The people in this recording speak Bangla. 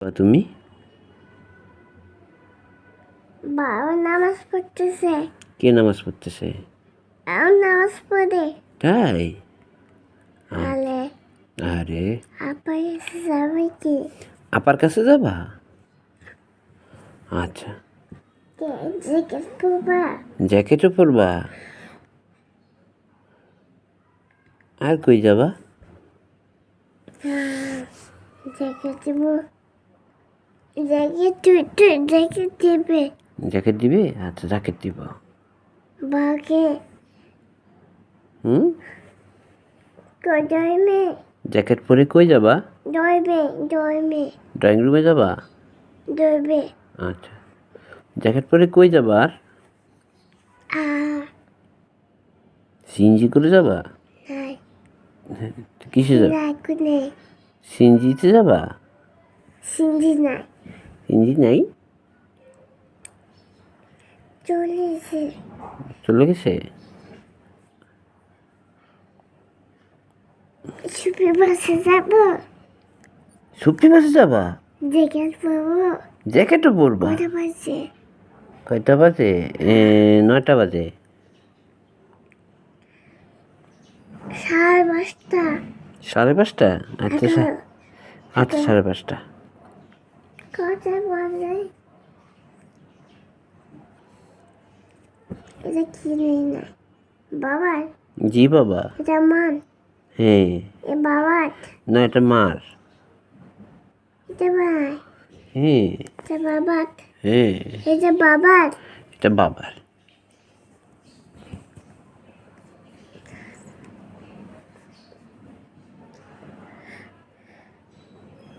তুমি? বাবা নামাজ পড়তেছে। কে নামাজ পড়তেছে? এখন নামাজ পড়ে। তাই? আলে আরে আপা এসে যাবে কি? আপার কাছে যাবা? আচ্ছা, জ্যাকেট পরবা? জ্যাকেটও পরবা? আর কই যাবা? জ্যাকেট দিব। জ্যাকেট জ্যাকেট দেবে। জ্যাকেট দিবে? আচ্ছা, জ্যাকেট দিব। বাকে হুম, ড্রয়িংয়ে জ্যাকেট পরে কই যাবা? ড্রয়িংয়ে ড্রয়িং রুমে যাবা? ডরবে। আচ্ছা, জ্যাকেট পরে কই যাবা? আর সিএনজি করে যাবা? নাই কিসে যাবা? লাগুনে সিএনজিতে যাবা? সিন্ধি নাই সিএনজি নাই? চলেছে। চলে গেছে? সুপি বাসে যাব। সুপ্তি বাসে যাবা? জ্যাকেট পরবো। জ্যাকেটও পরবা? কটা বাজে? কয়টা বাজে? 9টা বাজে। 5:30। 5:30? আচ্ছা, আচ্ছা, 5:30। কটা বাজে? এটা কি নেই না বাবার? জি বাবা। এটা মান? হ্যাঁ। এ বাবার? না, এটা মার। এটা ভাই? হ্যাঁ। এটা বাবার? হ্যাঁ, এটা বাবার? এটা বাবার।